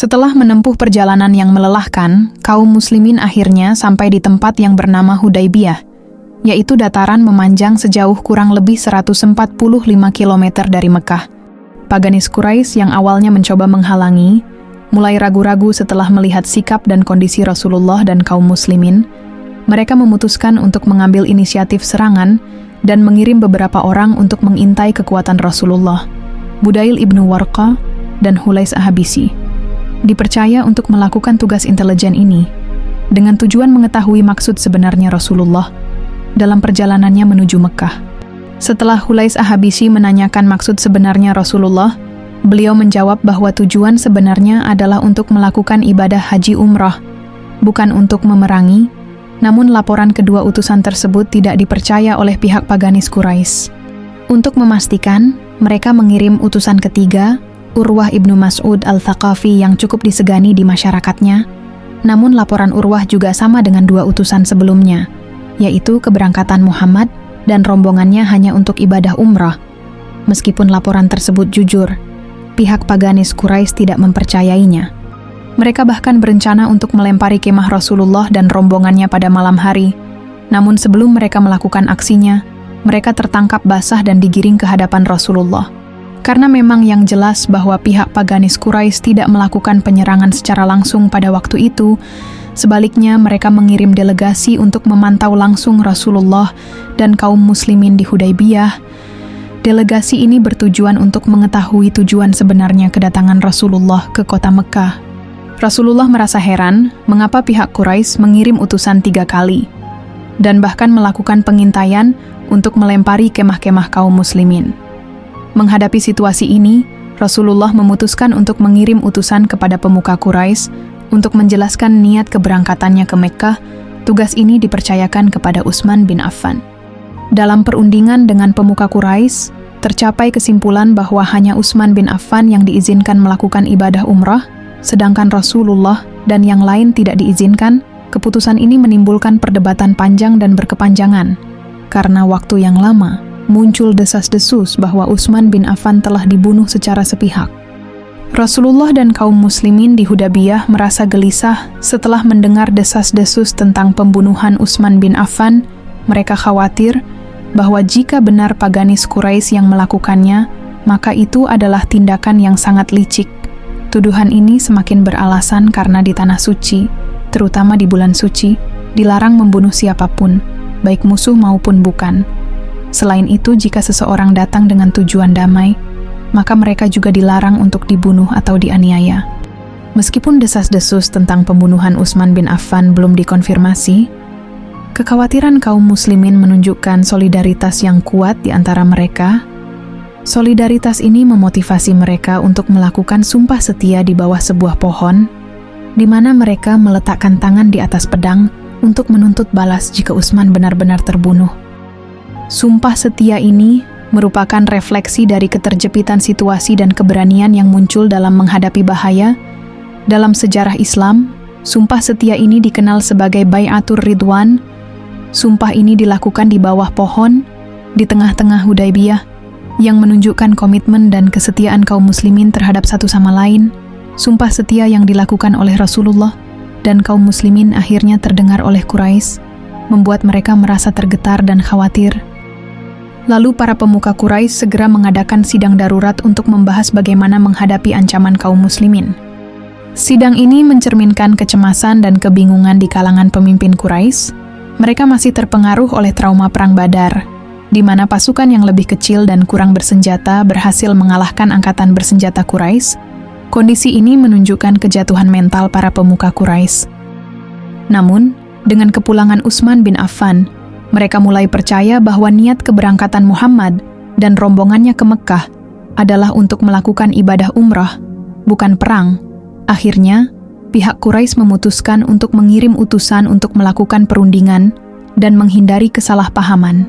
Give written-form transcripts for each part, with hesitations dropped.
Setelah menempuh perjalanan yang melelahkan, kaum muslimin akhirnya sampai di tempat yang bernama Hudaybiyah, yaitu dataran memanjang sejauh kurang lebih 145 km dari Mekah. Paganis Quraisy yang awalnya mencoba menghalangi, mulai ragu-ragu setelah melihat sikap dan kondisi Rasulullah dan kaum muslimin. Mereka memutuskan untuk mengambil inisiatif serangan dan mengirim beberapa orang untuk mengintai kekuatan Rasulullah, Budail ibnu Warqa dan Hulais Ahabisi. Dipercaya untuk melakukan tugas intelijen ini, dengan tujuan mengetahui maksud sebenarnya Rasulullah dalam perjalanannya menuju Mekah. Setelah Hulais Ahabisi menanyakan maksud sebenarnya Rasulullah, beliau menjawab bahwa tujuan sebenarnya adalah untuk melakukan ibadah haji umrah, bukan untuk memerangi. Namun laporan kedua utusan tersebut tidak dipercaya oleh pihak paganis Quraisy. Untuk memastikan, mereka mengirim utusan ketiga, Urwah ibnu Mas'ud al-Thaqafi yang cukup disegani di masyarakatnya. Namun laporan Urwah juga sama dengan dua utusan sebelumnya, yaitu keberangkatan Muhammad dan rombongannya hanya untuk ibadah umrah. Meskipun laporan tersebut jujur, pihak paganis Quraisy tidak mempercayainya. Mereka bahkan berencana untuk melempari kemah Rasulullah dan rombongannya pada malam hari. Namun sebelum mereka melakukan aksinya, mereka tertangkap basah dan digiring ke hadapan Rasulullah. Karena memang yang jelas bahwa pihak paganis Quraisy tidak melakukan penyerangan secara langsung pada waktu itu, sebaliknya mereka mengirim delegasi untuk memantau langsung Rasulullah dan kaum muslimin di Hudaybiyah. Delegasi ini bertujuan untuk mengetahui tujuan sebenarnya kedatangan Rasulullah ke kota Mekah. Rasulullah merasa heran mengapa pihak Quraisy mengirim utusan 3 kali, dan bahkan melakukan pengintaian untuk melempari kemah-kemah kaum muslimin. Menghadapi situasi ini, Rasulullah memutuskan untuk mengirim utusan kepada pemuka Quraisy untuk menjelaskan niat keberangkatannya ke Mekkah. Tugas ini dipercayakan kepada Utsman bin Affan. Dalam perundingan dengan pemuka Quraisy, tercapai kesimpulan bahwa hanya Utsman bin Affan yang diizinkan melakukan ibadah umrah, sedangkan Rasulullah dan yang lain tidak diizinkan. Keputusan ini menimbulkan perdebatan panjang dan berkepanjangan. Karena waktu yang lama, muncul desas-desus bahwa Utsman bin Affan telah dibunuh secara sepihak. Rasulullah dan kaum muslimin di Hudaybiyah merasa gelisah setelah mendengar desas-desus tentang pembunuhan Utsman bin Affan. Mereka khawatir bahwa jika benar paganis Quraisy yang melakukannya, maka itu adalah tindakan yang sangat licik. Tuduhan ini semakin beralasan karena di tanah suci, terutama di bulan suci, dilarang membunuh siapapun, baik musuh maupun bukan. Selain itu, jika seseorang datang dengan tujuan damai, maka mereka juga dilarang untuk dibunuh atau dianiaya. Meskipun desas-desus tentang pembunuhan Utsman bin Affan belum dikonfirmasi, kekhawatiran kaum muslimin menunjukkan solidaritas yang kuat di antara mereka. Solidaritas ini memotivasi mereka untuk melakukan sumpah setia di bawah sebuah pohon, di mana mereka meletakkan tangan di atas pedang untuk menuntut balas jika Utsman benar-benar terbunuh. Sumpah setia ini merupakan refleksi dari keterjepitan situasi dan keberanian yang muncul dalam menghadapi bahaya. Dalam sejarah Islam, sumpah setia ini dikenal sebagai Bai'atur Ridwan. Sumpah ini dilakukan di bawah pohon, di tengah-tengah Hudaybiyah, yang menunjukkan komitmen dan kesetiaan kaum muslimin terhadap satu sama lain. Sumpah setia yang dilakukan oleh Rasulullah dan kaum muslimin akhirnya terdengar oleh Quraisy, membuat mereka merasa tergetar dan khawatir. Lalu para pemuka Quraisy segera mengadakan sidang darurat untuk membahas bagaimana menghadapi ancaman kaum muslimin. Sidang ini mencerminkan kecemasan dan kebingungan di kalangan pemimpin Quraisy. Mereka masih terpengaruh oleh trauma Perang Badar, di mana pasukan yang lebih kecil dan kurang bersenjata berhasil mengalahkan angkatan bersenjata Quraisy. Kondisi ini menunjukkan kejatuhan mental para pemuka Quraisy. Namun, dengan kepulangan Utsman bin Affan, mereka mulai percaya bahwa niat keberangkatan Muhammad dan rombongannya ke Mekah adalah untuk melakukan ibadah umrah, bukan perang. Akhirnya, pihak Quraisy memutuskan untuk mengirim utusan untuk melakukan perundingan dan menghindari kesalahpahaman.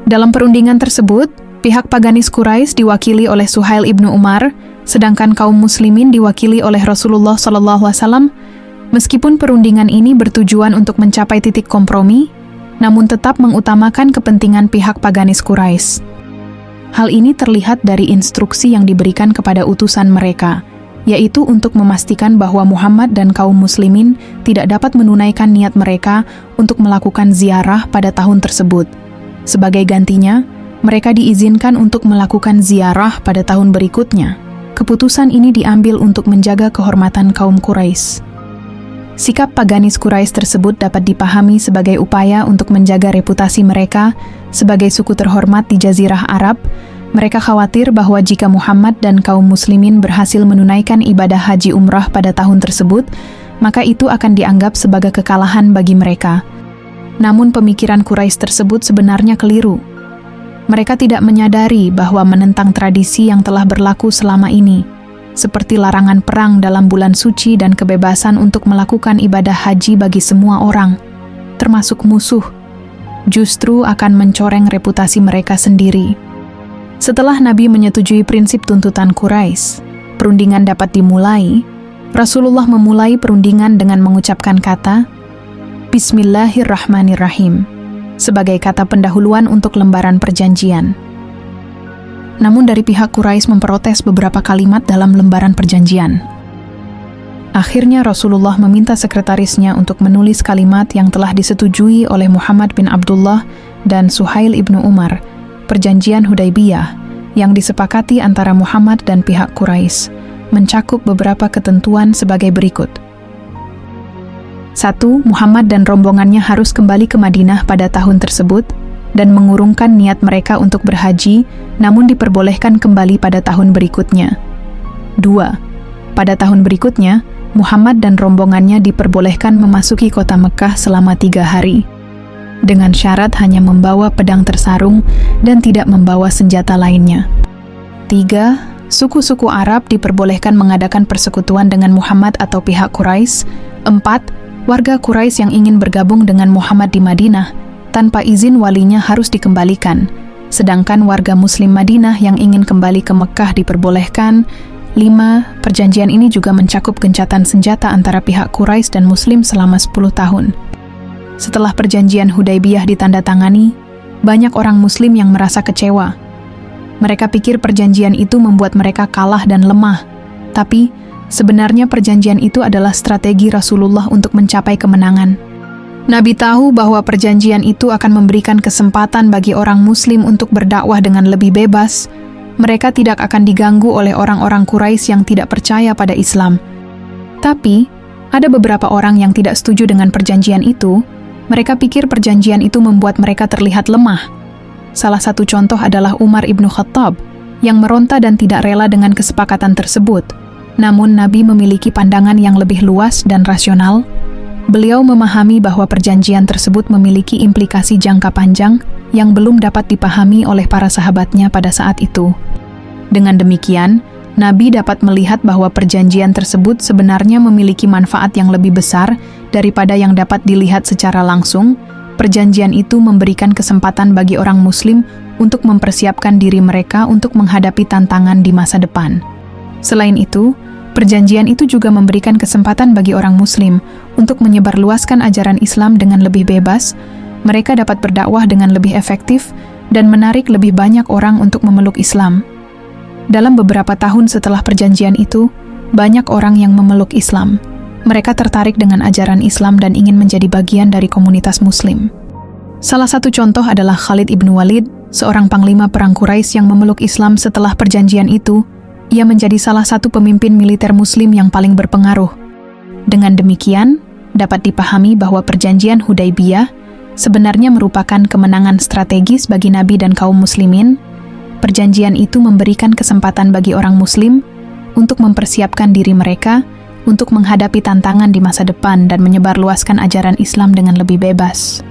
Dalam perundingan tersebut, pihak paganis Quraisy diwakili oleh Suhail ibnu Umar, sedangkan kaum muslimin diwakili oleh Rasulullah SAW. Meskipun perundingan ini bertujuan untuk mencapai titik kompromi, namun tetap mengutamakan kepentingan pihak paganis Quraisy. Hal ini terlihat dari instruksi yang diberikan kepada utusan mereka, yaitu untuk memastikan bahwa Muhammad dan kaum muslimin tidak dapat menunaikan niat mereka untuk melakukan ziarah pada tahun tersebut. Sebagai gantinya, mereka diizinkan untuk melakukan ziarah pada tahun berikutnya. Keputusan ini diambil untuk menjaga kehormatan kaum Quraisy. Sikap paganis Quraisy tersebut dapat dipahami sebagai upaya untuk menjaga reputasi mereka sebagai suku terhormat di Jazirah Arab. Mereka khawatir bahwa jika Muhammad dan kaum muslimin berhasil menunaikan ibadah haji umrah pada tahun tersebut, maka itu akan dianggap sebagai kekalahan bagi mereka. Namun pemikiran Quraisy tersebut sebenarnya keliru. Mereka tidak menyadari bahwa menentang tradisi yang telah berlaku selama ini, seperti larangan perang dalam bulan suci dan kebebasan untuk melakukan ibadah haji bagi semua orang, termasuk musuh, justru akan mencoreng reputasi mereka sendiri. Setelah Nabi menyetujui prinsip tuntutan Quraisy, perundingan dapat dimulai. Rasulullah memulai perundingan dengan mengucapkan kata Bismillahirrahmanirrahim sebagai kata pendahuluan untuk lembaran perjanjian. Namun dari pihak Quraisy memprotes beberapa kalimat dalam lembaran perjanjian. Akhirnya Rasulullah meminta sekretarisnya untuk menulis kalimat yang telah disetujui oleh Muhammad bin Abdullah dan Suhail ibnu Umar, Perjanjian Hudaybiyah, yang disepakati antara Muhammad dan pihak Quraisy, mencakup beberapa ketentuan sebagai berikut. 1. Muhammad dan rombongannya harus kembali ke Madinah pada tahun tersebut dan mengurungkan niat mereka untuk berhaji, namun diperbolehkan kembali pada tahun berikutnya. 2. Pada tahun berikutnya, Muhammad dan rombongannya diperbolehkan memasuki kota Mekah selama 3 hari, dengan syarat hanya membawa pedang tersarung dan tidak membawa senjata lainnya. 3. Suku-suku Arab diperbolehkan mengadakan persekutuan dengan Muhammad atau pihak Quraisy. 4. Warga Quraisy yang ingin bergabung dengan Muhammad di Madinah tanpa izin walinya harus dikembalikan, sedangkan warga Muslim Madinah yang ingin kembali ke Mekah diperbolehkan. 5. Perjanjian ini juga mencakup gencatan senjata antara pihak Quraisy dan Muslim selama 10 tahun. Setelah perjanjian Hudaybiyah ditandatangani, banyak orang Muslim yang merasa kecewa. Mereka pikir perjanjian itu membuat mereka kalah dan lemah, tapi sebenarnya perjanjian itu adalah strategi Rasulullah untuk mencapai kemenangan. Nabi tahu bahwa perjanjian itu akan memberikan kesempatan bagi orang Muslim untuk berdakwah dengan lebih bebas. Mereka tidak akan diganggu oleh orang-orang Quraisy yang tidak percaya pada Islam. Tapi, ada beberapa orang yang tidak setuju dengan perjanjian itu. Mereka pikir perjanjian itu membuat mereka terlihat lemah. Salah satu contoh adalah Umar ibnu Khattab, yang meronta dan tidak rela dengan kesepakatan tersebut. Namun Nabi memiliki pandangan yang lebih luas dan rasional. Beliau memahami bahwa perjanjian tersebut memiliki implikasi jangka panjang yang belum dapat dipahami oleh para sahabatnya pada saat itu. Dengan demikian, Nabi dapat melihat bahwa perjanjian tersebut sebenarnya memiliki manfaat yang lebih besar daripada yang dapat dilihat secara langsung. Perjanjian itu memberikan kesempatan bagi orang Muslim untuk mempersiapkan diri mereka untuk menghadapi tantangan di masa depan. Selain itu, perjanjian itu juga memberikan kesempatan bagi orang Muslim untuk menyebarluaskan ajaran Islam dengan lebih bebas. Mereka dapat berdakwah dengan lebih efektif dan menarik lebih banyak orang untuk memeluk Islam. Dalam beberapa tahun setelah perjanjian itu, banyak orang yang memeluk Islam. Mereka tertarik dengan ajaran Islam dan ingin menjadi bagian dari komunitas Muslim. Salah satu contoh adalah Khalid ibnu Walid, seorang panglima perang Quraisy yang memeluk Islam setelah perjanjian itu. Ia menjadi salah satu pemimpin militer Muslim yang paling berpengaruh. Dengan demikian, dapat dipahami bahwa perjanjian Hudaybiyah sebenarnya merupakan kemenangan strategis bagi Nabi dan kaum Muslimin. Perjanjian itu memberikan kesempatan bagi orang Muslim untuk mempersiapkan diri mereka untuk menghadapi tantangan di masa depan dan menyebarluaskan ajaran Islam dengan lebih bebas.